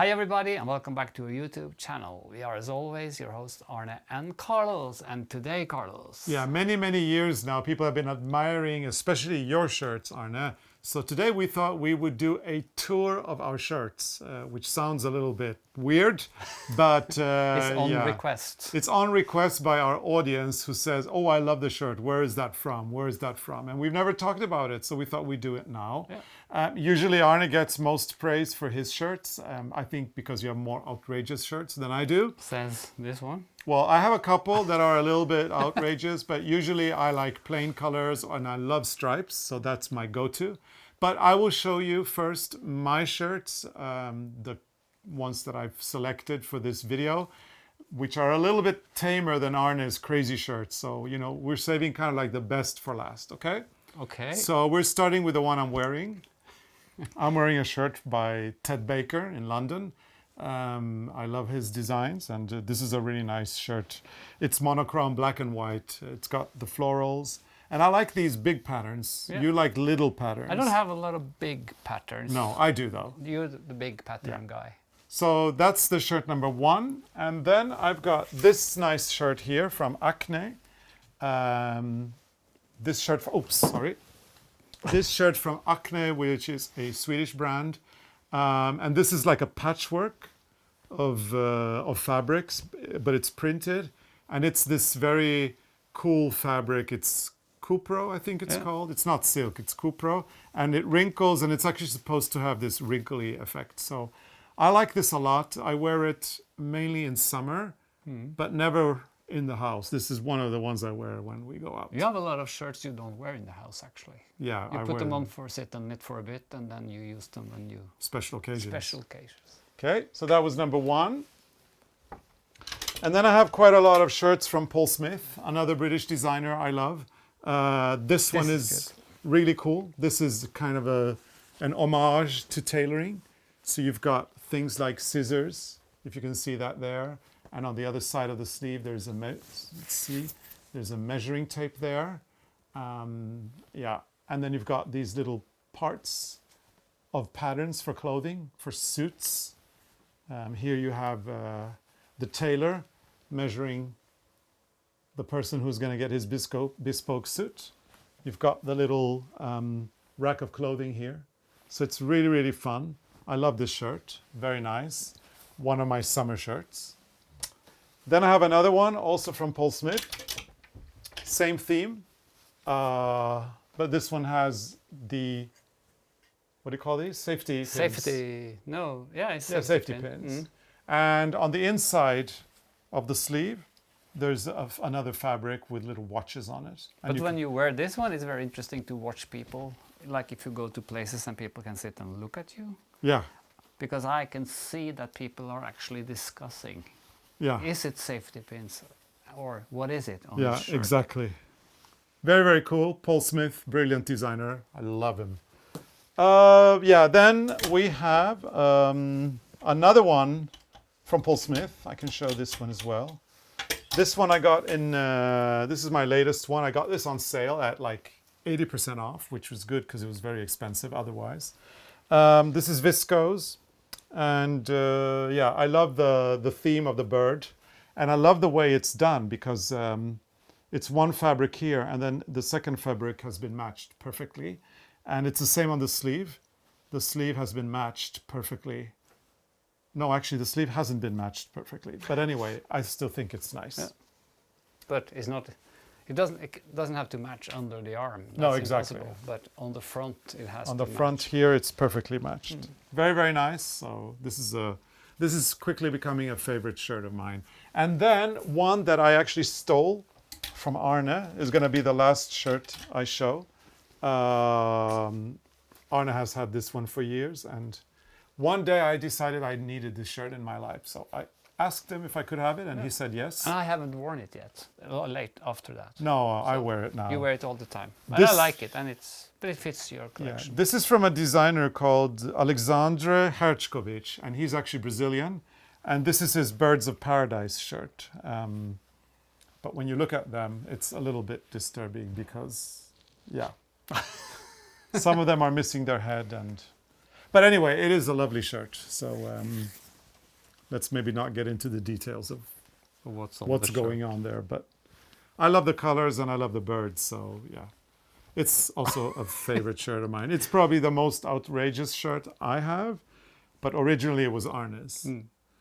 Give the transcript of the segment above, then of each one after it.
Hi everybody and welcome back to our YouTube channel. We are as always your hosts Arne and Carlos, and today Carlos. Yeah, many years now people have been admiring especially your shirts, Arne. So today we thought we would do a tour of our shirts, which sounds a little bit weird, but It's on request. It's on request by our audience who says, oh, I love the shirt. Where is that from? Where is that from? And we've never talked about it, so we thought we'd do it now. Yeah. Usually Arne gets most praise for his shirts. I think because you have more outrageous shirts than I do. Says this one. Well, I have a couple that are a little bit outrageous, but usually I like plain colors and I love stripes, so that's my go-to. But I will show you first my shirts, the ones that I've selected for this video, which are a little bit tamer than Arne's crazy shirts. So, you know, we're saving kind of like the best for last, okay? Okay. So we're starting with the one I'm wearing. I'm wearing a shirt by Ted Baker in London. I love his designs, and this is a really nice shirt. It's monochrome, black and white. It's got the florals, and I like these big patterns. Yeah. You like little patterns. I don't have a lot of big patterns. No, I do though. You're the big pattern guy. So that's the shirt number one, and then I've got this nice shirt here from Acne. This shirt, this shirt from Acne, which is a Swedish brand. And this is like a patchwork of fabrics, but it's printed. And it's this very cool fabric. It's Cupro, I think it's called. It's not silk, it's Cupro. And it wrinkles, and it's actually supposed to have this wrinkly effect. So I like this a lot. I wear it mainly in summer, but never in the house. This is one of the ones I wear when we go out. You have a lot of shirts you don't wear in the house, actually. Yeah, You I put wear them on for sit and knit for a bit, and then you use them when you... special occasions. Special occasions. Okay, so that was number one. And then I have quite a lot of shirts from Paul Smith, another British designer I love. This one is really cool. This is kind of an homage to tailoring. So you've got things like scissors, if you can see that there. And on the other side of the sleeve, there's there's a measuring tape there. Yeah, and then you've got these little parts of patterns for clothing, for suits. Here you have the tailor measuring the person who's going to get his bespoke suit. You've got the little rack of clothing here. So it's really fun. I love this shirt, very nice. One of my summer shirts. Then I have another one, also from Paul Smith. Same theme, but this one has the, what do you call these? Safety pins. Safety, no, yeah, it's safety pins. And on the inside of the sleeve, there's another fabric with little watches on it. And But when you wear this one, it's very interesting to watch people. Like if you go to places and people can sit and look at you. Yeah. Because I can see that people are actually discussing. Yeah. Is it safety pins or what is it on Yeah, this shirt? exactly. Very cool. Paul Smith, brilliant designer. I love him. Yeah, then we have another one from Paul Smith. I can show this one as well. This one I got in, this is my latest one. I got this on sale at like 80% off, which was good because it was very expensive otherwise. This is viscose. And yeah, I love the theme of the bird, and I love the way it's done because it's one fabric here and then the second fabric has been matched perfectly, and it's the same on the sleeve. The sleeve has been matched perfectly. No, actually the sleeve hasn't been matched perfectly, but anyway, I still think it's nice. Yeah. But it's not, it doesn't have to match under the arm. That's No, exactly. impossible. But on the front it has On to the front match. here, it's perfectly matched. Very nice. So this is quickly becoming a favorite shirt of mine. And then one that I actually stole from Arne is going to be the last shirt I show. Arne has had this one for years, and one day I decided I needed this shirt in my life. So I asked him if I could have it, and he said yes. And I haven't worn it yet. Late after that. No, I wear it now. You wear it all the time. But This- I like it, and but it fits your Yeah, collection. this is from a designer called Alexandre Herchkovich, and he's actually Brazilian. And this is his Birds of Paradise shirt. But when you look at them, it's a little bit disturbing because, yeah, some of them are missing their head. But anyway, it is a lovely shirt. So let's maybe not get into the details of What's going on there. But I love the colors and I love the birds. So yeah, it's also a favorite shirt of mine. It's probably the most outrageous shirt I have, but originally it was Arne's.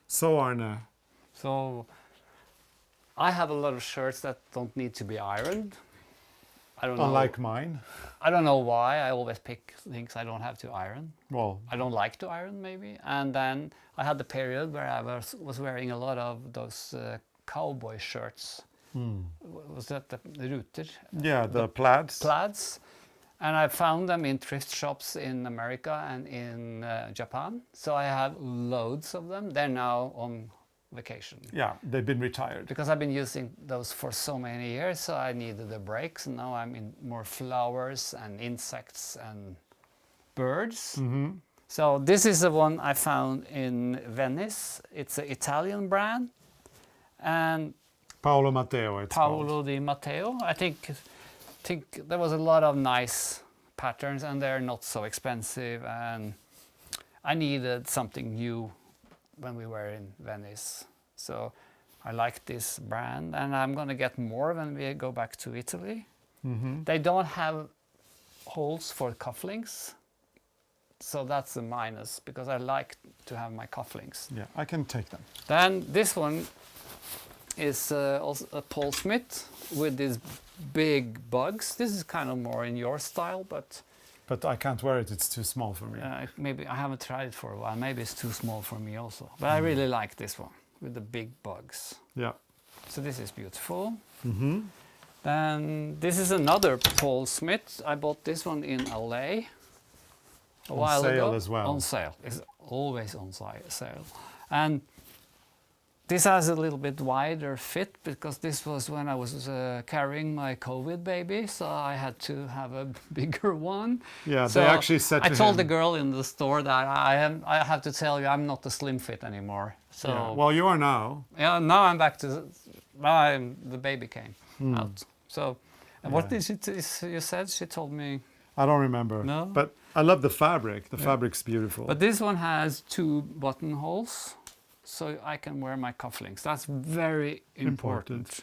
So Arne. So I have a lot of shirts that don't need to be ironed. I don't know. Unlike mine. I don't know why. I always pick things I don't have to iron. Well, I don't like to iron, maybe. And then I had the period where I was wearing a lot of those cowboy shirts. Was that the Ruter? yeah, the plaids. Plaids. And I found them in thrift shops in America and in Japan. So I have loads of them. They're now on vacation. Yeah, they've been retired. Because I've been using those for so many years, so I needed a break. So now I'm in more flowers and insects and birds. So this is the one I found in Venice. It's an Italian brand. And Paolo Matteo, it's called. Paolo Di Matteo. I think there was a lot of nice patterns and they're not so expensive. And I needed something new when we were in Venice. So I like this brand and I'm going to get more when we go back to Italy. They don't have holes for cufflinks. So that's a minus because I like to have my cufflinks. Yeah, I can take them. Then this one is also a Paul Smith with these big bugs. This is kind of more in your style, but I can't wear it. It's too small for me. maybe I haven't tried it for a while. Maybe it's too small for me also. But I really like this one with the big bugs. Yeah. So this is beautiful. Then this is another Paul Smith. I bought this one in LA a while ago. On sale as well. On sale. It's always on sale. And this has a little bit wider fit because this was when I was carrying my COVID baby, so I had to have a bigger one. Yeah, so they actually said to I told him, the girl in the store that I have to tell you I'm not a slim fit anymore. So yeah. Well, you are now. yeah, now I'm back to the baby came out. So and what is it? You said she told me. I don't remember. No? But I love the fabric. The fabric's beautiful. But this one has 2 buttonholes, so I can wear my cufflinks. That's very important.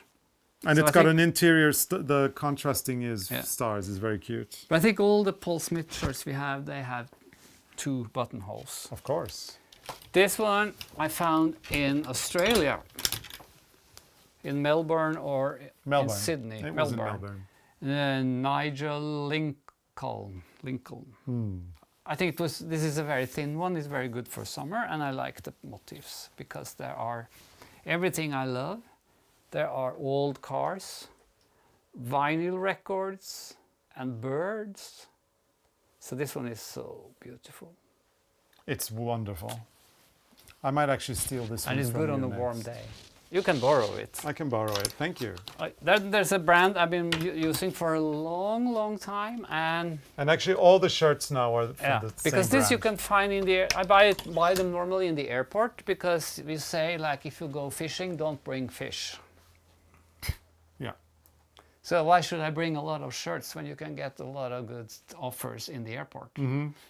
And So it's I got think- an interior, the contrasting Yeah. stars is very cute. But I think all the Paul Smith shirts we have, they have 2 buttonholes. Of course. This one I found in Australia, in Melbourne or in Sydney. It was in Melbourne. Nigel Lincoln. I think this is a very thin one. It's very good for summer, and I like the motifs because there are everything I love. There are old cars, vinyl records, and birds. So this one is so beautiful. It's wonderful. I might actually steal this one. And it's from good you on a next. warm day. You can borrow it. I can borrow it. Thank you. There's a brand I've been using for a long, long time, and And actually, all the shirts now are from yeah, the because same this you brand. can find in the. I buy them normally in the airport because we say like if you go fishing, don't bring fish. Yeah. So why should I bring a lot of shirts when you can get a lot of good offers in the airport?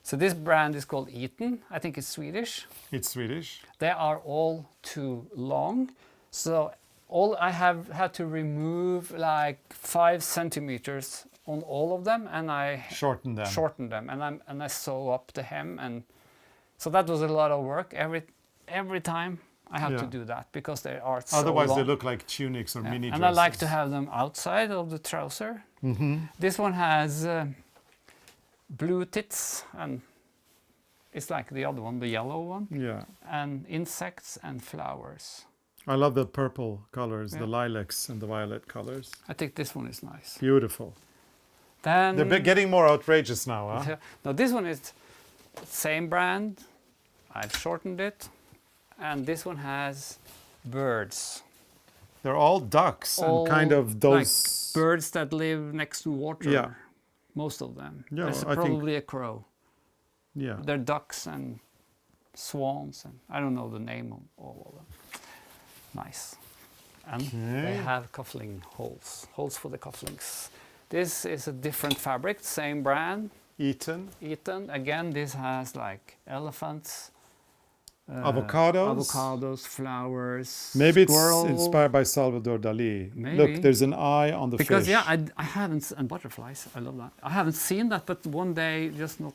So this brand is called Eton. I think it's Swedish. It's Swedish. They are all too long. So I have had to remove like 5 centimeters on all of them, and I Shorten them. and I sew up the hem, and so that was a lot of work. Every time I have to Yeah. do that because they are so Otherwise, long. they look like tunics or mini And dresses. I like to have them outside of the trouser. This one has blue tits, and it's like the other one, the yellow one, Yeah. and insects and flowers. I love the purple colors, Yeah. the lilacs and the violet colors. I think this one is nice. Beautiful. Then They're getting more outrageous now, huh? no, this one is same brand. I've shortened it, and this one has birds. They're all ducks All and kind of those. like birds that live next to water. Yeah. Most of them. Yeah, There's I think- probably a crow. Yeah. They're ducks and swans, and I don't know the name of all of them. Nice. And they Okay. have cuffling holes for the cufflinks. This is a different fabric, same brand, Eton. Eton. Again, this has like elephants avocados, flowers, Maybe it's squirrel. inspired by Salvador Dali. Maybe. Look, there's an eye on the Because fish. yeah, I haven't, and butterflies, I love that. I haven't seen that, but one day, just not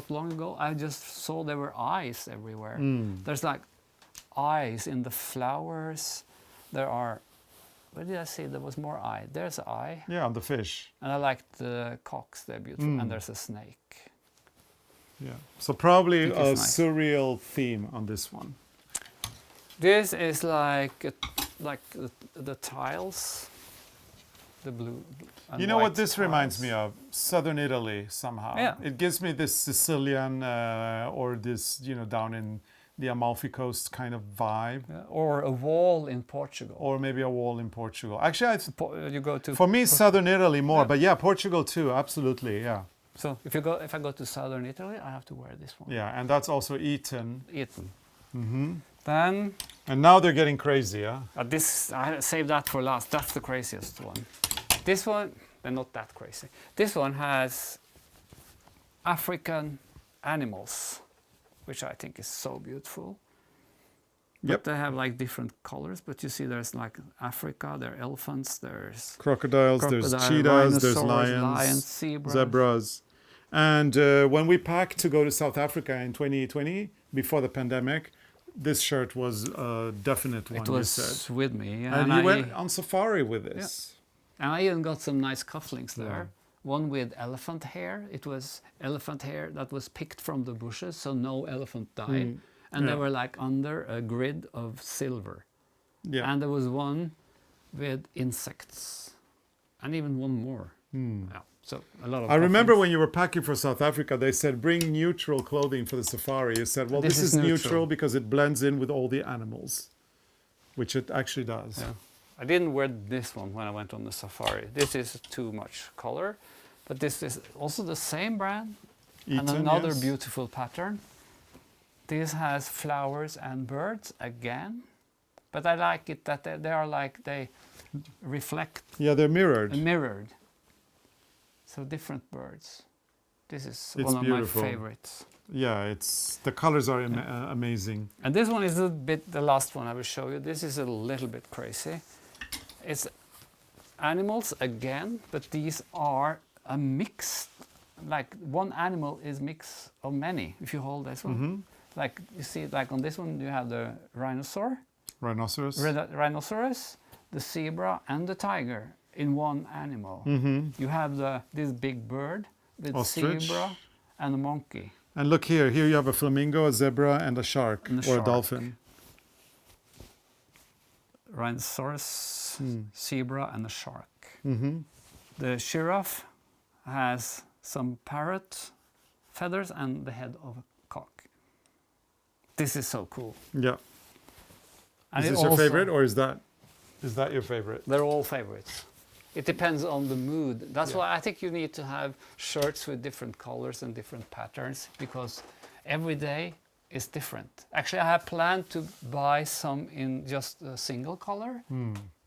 long ago, I just saw there were eyes everywhere. There's like eyes in the flowers. There are, what did I say? There was more eye. There's an eye. Yeah, on the fish. And I like the cocks, they're beautiful. And there's a snake. Yeah. So probably think a it's nice. surreal theme on this one. This is like the tiles, the blue. And You know what white this reminds tiles. me of? Southern Italy somehow. Yeah. It gives me this Sicilian or this, down in the Amalfi Coast kind of vibe. Yeah, or a wall in Portugal. Or maybe a wall in Portugal. Actually, You go to. for me, Southern Italy more, Yeah. but yeah, Portugal too, absolutely, yeah. So if I go to southern Italy, I have to wear this one. Yeah, and that's also Eton. Eton. Then And now they're getting crazy, yeah? this I saved that for last. That's the craziest one. This one, they're not that crazy. This one has African animals, which I think is so beautiful. Yep. But they have like different colors. But you see, there's like Africa. There are elephants. There's Crocodiles, there's crocodile, cheetahs, there's rhinoceros, lions, zebras. zebras. And when we packed to go to South Africa in 2020, before the pandemic, this shirt was a definite one, It you was said. with me. And you went on safari with this. And I even got some nice cufflinks there. One with elephant hair. It was elephant hair that was picked from the bushes, so no elephant died. And they were like under a grid of silver. Yeah. And there was one with insects. And even one more. Yeah. So a lot of I remember cufflinks. when you were packing for South Africa, they said, bring neutral clothing for the safari. You said, well, this is neutral because it blends in with all the animals, which it actually does. Yeah. I didn't wear this one when I went on the safari. This is too much color. But this is also the same brand. And Eton, another yes. beautiful pattern. This has flowers and birds again. But I like it that they are like, they reflect Yeah, they're mirrored. and mirrored. So different birds. This is It's one of beautiful. my favorites. Yeah, the colors are amazing. And this one is a bit, the last one I will show you. This is a little bit crazy. It's animals again, but these are a mix. Like one animal is mix of many. If you hold this one, like you see, like on this one, you have the rhinoceros, the zebra, and the tiger in one animal. You have this big bird with Ostrich. zebra and a monkey. And look here. Here you have a flamingo, a zebra, and a shark And a or shark. a dolphin. Rhinoceros, zebra, and a shark. The giraffe has some parrot feathers and the head of a cock. This is so cool. Yeah. And Is it this your also- favorite, or is that your favorite? They're all favorites. It depends on the mood. That's why I think you need to have shirts with different colors and different patterns, because every day is different. Actually, I have planned to buy some in just a single color,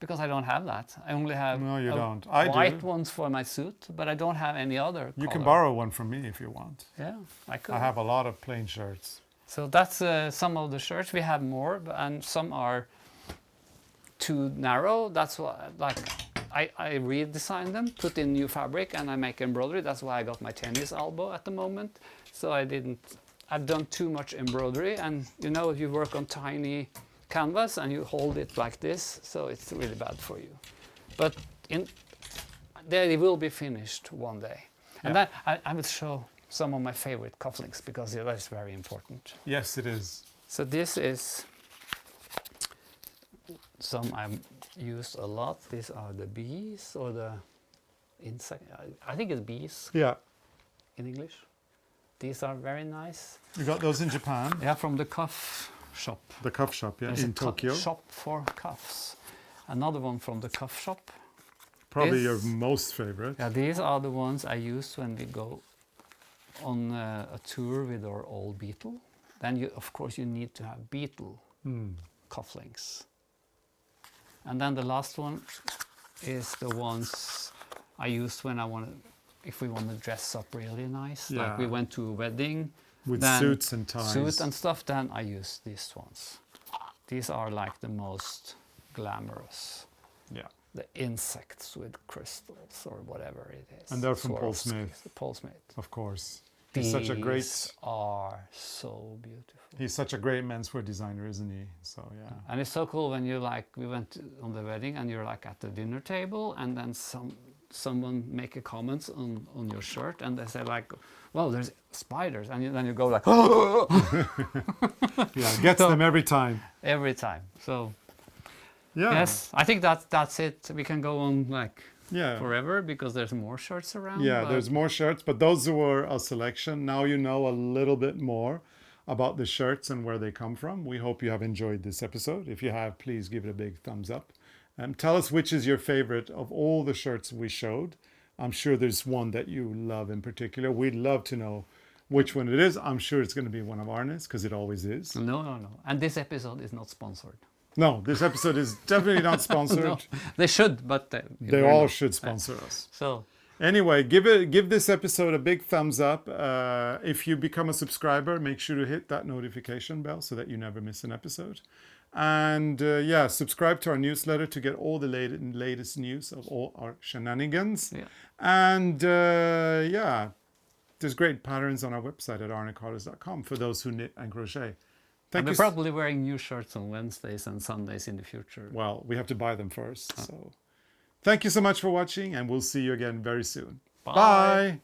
because I don't have that. I only have No, you don't. I white do. ones for my suit, but I don't have any other You can color. borrow one from me if you want. Yeah, I could. I have a lot of plain shirts. So that's some of the shirts. We have more, and some are too narrow. That's why, like, I redesign them, put in new fabric, and I make embroidery. That's why I got my tennis elbow at the moment. So I've done too much embroidery, and you know, you work on tiny canvas and you hold it like this, so it's really bad for you. But they will be finished one day. And then I will show some of my favorite cufflinks, because that's very important. Yes, it is. So this is some I've used a lot. These are the bees or the insect. I think it's bees Yeah. in English. These are very nice. You got those in Japan? Yeah, from the cuff shop. The cuff shop, yeah, There's in a Tokyo. shop for cuffs. Another one from the cuff shop. Probably your This- most favorite. Yeah, these are the ones I use when we go on a tour with our old Beetle. Then of course you need to have Beetle cufflinks. And then the last one is the ones I used when if we want to dress up really nice. Like we Yeah. went to a wedding With then suits and ties. suit and stuff, then I use these ones. These are like the most glamorous. Yeah. The insects with crystals or whatever it is. And they're from Paul Swarovski. Smith. Paul Smith. Of course. He's such a great. These are so beautiful. He's such a great menswear designer, isn't he? So yeah. And it's so cool when you like, we went on the wedding and you're like at the dinner table and then someone make a comment on your shirt and they say like, well, there's spiders. And then you go like, oh! Yeah, gets them every time. Every time. So Yeah. yes, I think that's it. We can go on like Yeah. forever because there's more shirts around. Yeah, but there's more shirts, but those were a selection. Now you know a little bit more about the shirts and where they come from. We hope you have enjoyed this episode. If you have, please give it a big thumbs up. Tell us which is your favorite of all the shirts we showed. I'm sure there's one that you love in particular. We'd love to know which one it is. I'm sure it's going to be one of Arne's because it always is. No. And this episode is not sponsored. No, this episode is definitely not sponsored. No, they should, but They all should sponsor us. So Anyway, give this episode a big thumbs up. If you become a subscriber, make sure to hit that notification bell so that you never miss an episode. And yeah, subscribe to our newsletter to get all the latest news of all our shenanigans. yeah. And yeah, there's great patterns on our website at arnecarlos.com for those who knit and crochet. And we're probably wearing new shirts on Wednesdays and Sundays in the future. Well, we have to buy them first. So thank you so much for watching, and we'll see you again very soon. Bye. Bye.